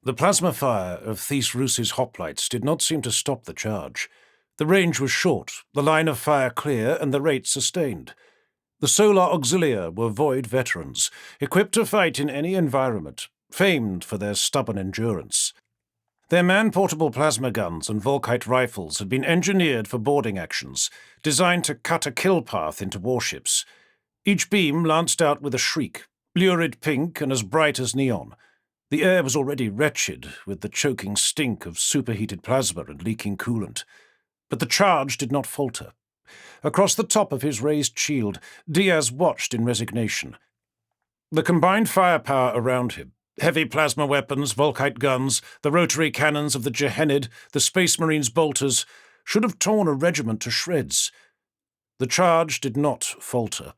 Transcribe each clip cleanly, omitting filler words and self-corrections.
The plasma fire of Thys Roos's hoplites did not seem to stop the charge. The range was short, the line of fire clear, and the rate sustained. The Solar Auxilia were Void veterans, equipped to fight in any environment, famed for their stubborn endurance. Their man-portable plasma guns and Volkite rifles had been engineered for boarding actions, designed to cut a kill path into warships. Each beam lanced out with a shriek, lurid pink and as bright as neon. The air was already wretched, with the choking stink of superheated plasma and leaking coolant. But the charge did not falter. Across the top of his raised shield, Diaz watched in resignation. The combined firepower around him, heavy plasma weapons, Volkite guns, the rotary cannons of the Gehenid, the Space Marines' bolters, should have torn a regiment to shreds. The charge did not falter.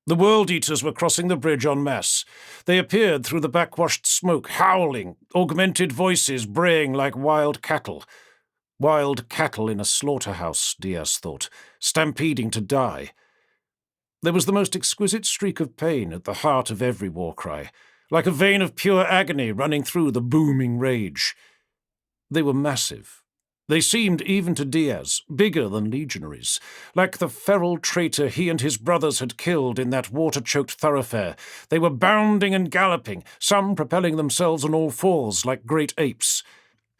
The World Eaters were crossing the bridge en masse. They appeared through the backwashed smoke, howling, augmented voices braying like wild cattle. Wild cattle in a slaughterhouse, Diaz thought, stampeding to die. There was the most exquisite streak of pain at the heart of every war cry, like a vein of pure agony running through the booming rage. They were massive. They seemed, even to Diaz, bigger than legionaries, like the feral traitor he and his brothers had killed in that water-choked thoroughfare. They were bounding and galloping, some propelling themselves on all fours like great apes.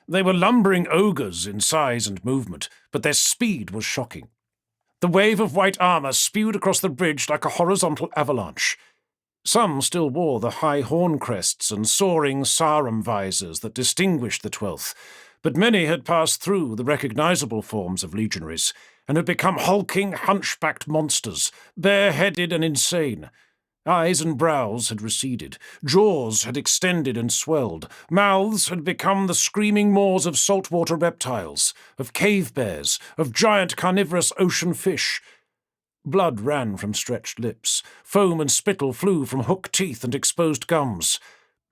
They were lumbering ogres in size and movement, but their speed was shocking. The wave of white armour spewed across the bridge like a horizontal avalanche. Some still wore the high horn crests and soaring sarum visors that distinguished the 12th, but many had passed through the recognizable forms of legionaries and had become hulking, hunchbacked monsters, bare-headed and insane. Eyes and brows had receded, jaws had extended and swelled, mouths had become the screaming maws of saltwater reptiles, of cave bears, of giant carnivorous ocean fish. Blood ran from stretched lips, foam and spittle flew from hooked teeth and exposed gums.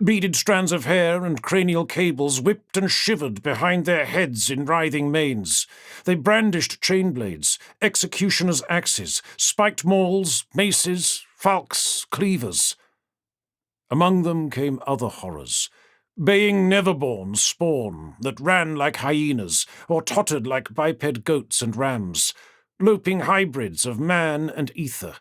Beaded strands of hair and cranial cables whipped and shivered behind their heads in writhing manes. They brandished chain blades, executioners' axes, spiked mauls, maces, falques, cleavers. Among them came other horrors, baying never-born spawn that ran like hyenas or tottered like biped goats and rams, loping hybrids of man and ether,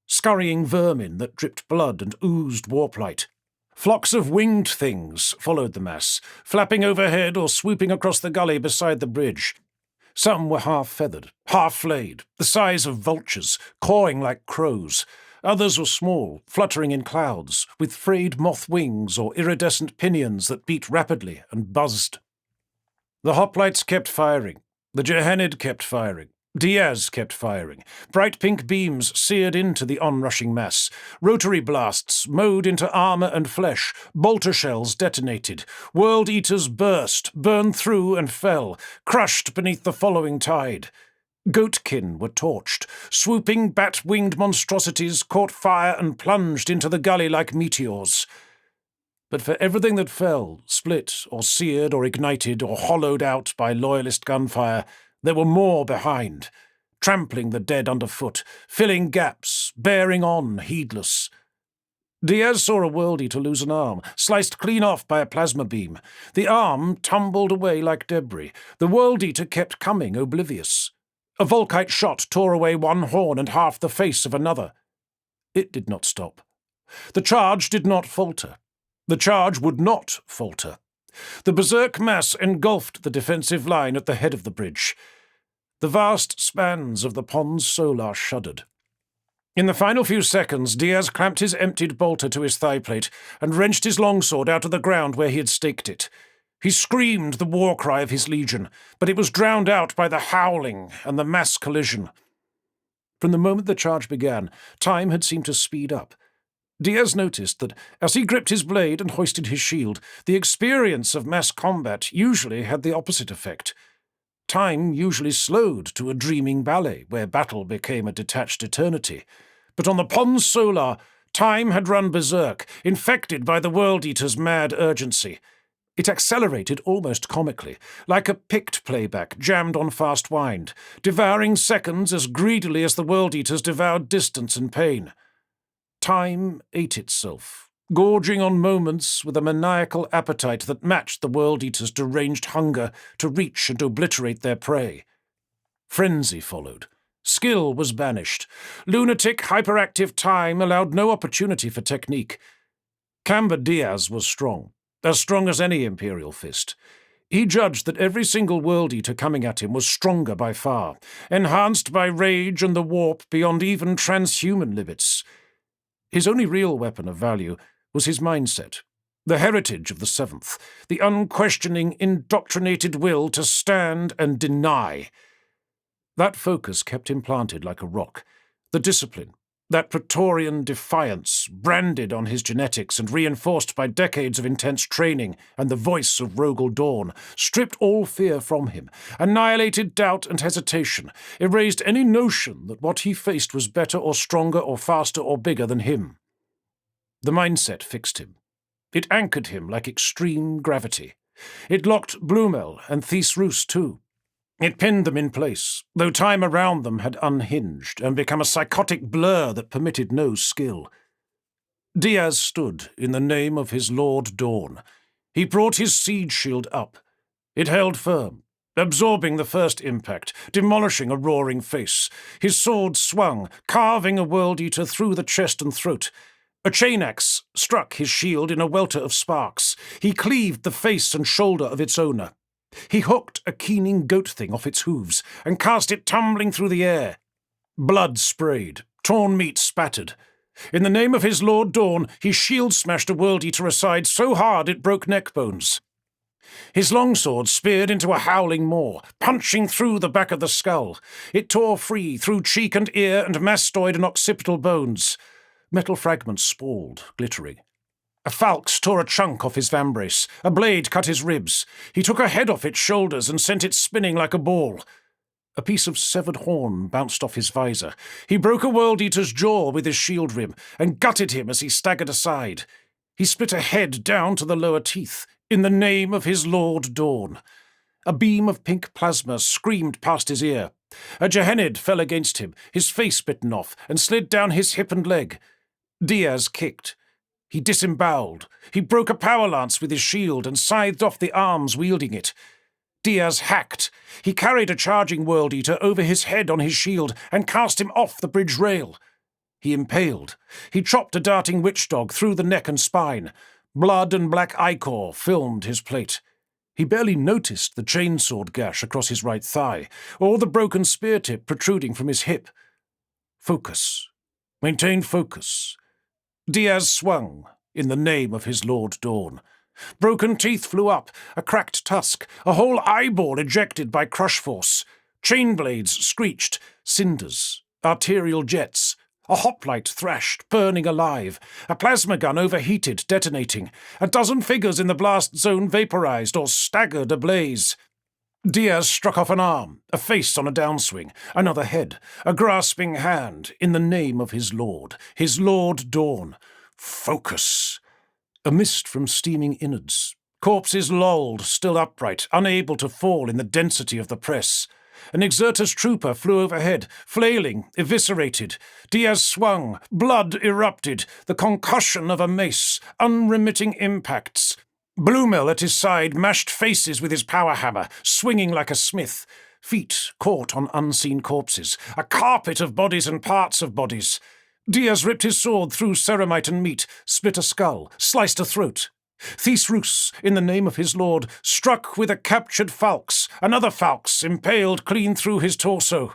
scurrying vermin that dripped blood and oozed warplight. Flocks of winged things followed the mass, flapping overhead or swooping across the gully beside the bridge. Some were half-feathered, half-flayed, the size of vultures, cawing like crows. Others were small, fluttering in clouds, with frayed moth wings or iridescent pinions that beat rapidly and buzzed. The hoplites kept firing. The Gehenid kept firing. Diaz kept firing. Bright pink beams seared into the onrushing mass. Rotary blasts mowed into armor and flesh. Bolter shells detonated. World Eaters burst, burned through and fell, crushed beneath the following tide. Goatkin were torched. Swooping bat-winged monstrosities caught fire and plunged into the gully like meteors. But for everything that fell, split or seared or ignited or hollowed out by loyalist gunfire, there were more behind, trampling the dead underfoot, filling gaps, bearing on, heedless. Diaz saw a World Eater lose an arm, sliced clean off by a plasma beam. The arm tumbled away like debris. The World Eater kept coming, oblivious. A Volkite shot tore away one horn and half the face of another. It did not stop. The charge did not falter. The charge would not falter. The berserk mass engulfed the defensive line at the head of the bridge. The vast spans of the Pons Solar shuddered. In the final few seconds, Diaz clamped his emptied bolter to his thigh plate and wrenched his longsword out of the ground where he had staked it. He screamed the war cry of his legion, but it was drowned out by the howling and the mass collision. From the moment the charge began, time had seemed to speed up. Diaz noticed that, as he gripped his blade and hoisted his shield, the experience of mass combat usually had the opposite effect. Time usually slowed to a dreaming ballet, where battle became a detached eternity. But on the Pons Solar, time had run berserk, infected by the World Eater's mad urgency. It accelerated almost comically, like a Pict playback jammed on fast wind, devouring seconds as greedily as the World Eaters devoured distance and pain. Time ate itself, gorging on moments with a maniacal appetite that matched the World Eater's deranged hunger to reach and obliterate their prey. Frenzy followed. Skill was banished. Lunatic, hyperactive time allowed no opportunity for technique. Camber Diaz was strong as any Imperial fist. He judged that every single World Eater coming at him was stronger by far, enhanced by rage and the warp beyond even transhuman limits. His only real weapon of value was his mindset, the heritage of the Seventh, the unquestioning, indoctrinated will to stand and deny. That focus kept him planted like a rock. The discipline, that Praetorian defiance, branded on his genetics and reinforced by decades of intense training and the voice of Rogel Dawn, stripped all fear from him, annihilated doubt and hesitation, erased any notion that what he faced was better or stronger or faster or bigger than him. The mindset fixed him. It anchored him like extreme gravity. It locked Blumel and Thys Roos too. It pinned them in place, though time around them had unhinged and become a psychotic blur that permitted no skill. Diaz stood in the name of his Lord Dawn. He brought his siege shield up. It held firm, absorbing the first impact, demolishing a roaring face. His sword swung, carving a World Eater through the chest and throat. A chain axe struck his shield in a welter of sparks. He cleaved the face and shoulder of its owner. He hooked a keening goat thing off its hooves and cast it tumbling through the air. Blood sprayed, torn meat spattered. In the name of his Lord Dawn, he shield-smashed a World Eater aside so hard it broke neck bones. His longsword speared into a howling maw, punching through the back of the skull. It tore free through cheek and ear and mastoid and occipital bones. Metal fragments sprawled, glittering. A falx tore a chunk off his vambrace. A blade cut his ribs. He took a head off its shoulders and sent it spinning like a ball. A piece of severed horn bounced off his visor. He broke a World Eater's jaw with his shield rim and gutted him as he staggered aside. He split a head down to the lower teeth, in the name of his Lord Dawn. A beam of pink plasma screamed past his ear. A Gehenid fell against him, his face bitten off, and slid down his hip and leg. Diaz kicked. He disemboweled. He broke a power lance with his shield and scythed off the arms wielding it. Diaz hacked. He carried a charging World Eater over his head on his shield and cast him off the bridge rail. He impaled. He chopped a darting witch dog through the neck and spine. Blood and black ichor filmed his plate. He barely noticed the chainsword gash across his right thigh, or the broken spear tip protruding from his hip. Focus. Maintain focus. Diaz swung, in the name of his Lord Dawn. Broken teeth flew up, a cracked tusk, a whole eyeball ejected by crush force. Chain blades screeched, cinders, arterial jets. A hoplite thrashed, burning alive. A plasma gun overheated, detonating. A dozen figures in the blast zone vaporized or staggered ablaze. Diaz struck off an arm, a face on a downswing, another head, a grasping hand, in the name of his Lord Dawn. Focus! A mist from steaming innards. Corpses lolled, still upright, unable to fall in the density of the press. An Exertus trooper flew overhead, flailing, eviscerated. Diaz swung, blood erupted, the concussion of a mace, unremitting impacts. Blumel at his side mashed faces with his power hammer, swinging like a smith. Feet caught on unseen corpses, a carpet of bodies and parts of bodies. Diaz ripped his sword through ceramite and meat, split a skull, sliced a throat. Thys Roos, in the name of his lord, struck with a captured falx, another falx impaled clean through his torso.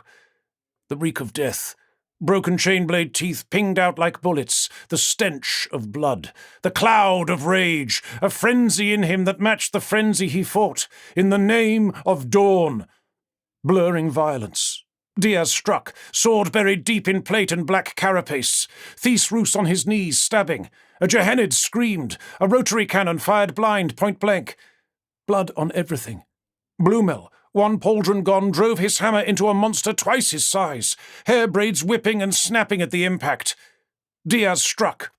The reek of death. Broken chain-blade teeth pinged out like bullets, the stench of blood, the cloud of rage, a frenzy in him that matched the frenzy he fought, in the name of Dawn. Blurring violence. Diaz struck, sword buried deep in plate and black carapace. Thys Roos on his knees, stabbing. A Gehenid screamed. A rotary cannon fired blind, point blank. Blood on everything. Blumel, one pauldron gone, drove his hammer into a monster twice his size, hair braids whipping and snapping at the impact. Diaz struck.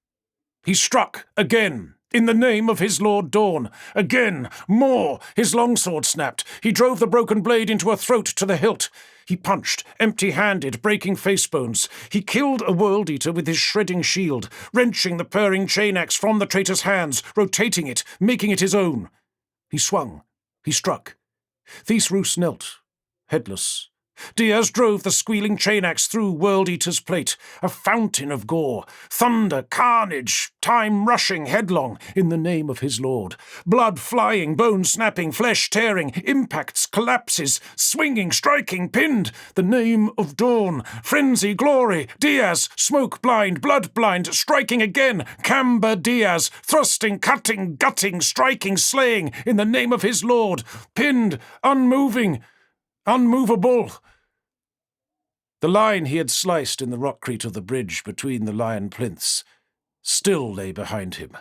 He struck again, in the name of his Lord Dawn. Again, more. His longsword snapped. He drove the broken blade into a throat to the hilt. He punched, empty-handed, breaking face-bones. He killed a world-eater with his shredding shield, wrenching the purring chain-axe from the traitor's hands, rotating it, making it his own. He swung. He struck. Thys Roos knelt, headless. Diaz drove the squealing chain-axe through World-Eater's plate, a fountain of gore, thunder, carnage, time rushing headlong in the name of his lord. Blood flying, bone snapping, flesh tearing, impacts, collapses, swinging, striking, pinned. The name of dawn, frenzy, glory, Diaz, smoke blind, blood blind, striking again, Camber Diaz, thrusting, cutting, gutting, striking, slaying in the name of his lord, pinned, unmoving, unmovable. The line he had sliced in the rockcrete of the bridge between the lion plinths still lay behind him.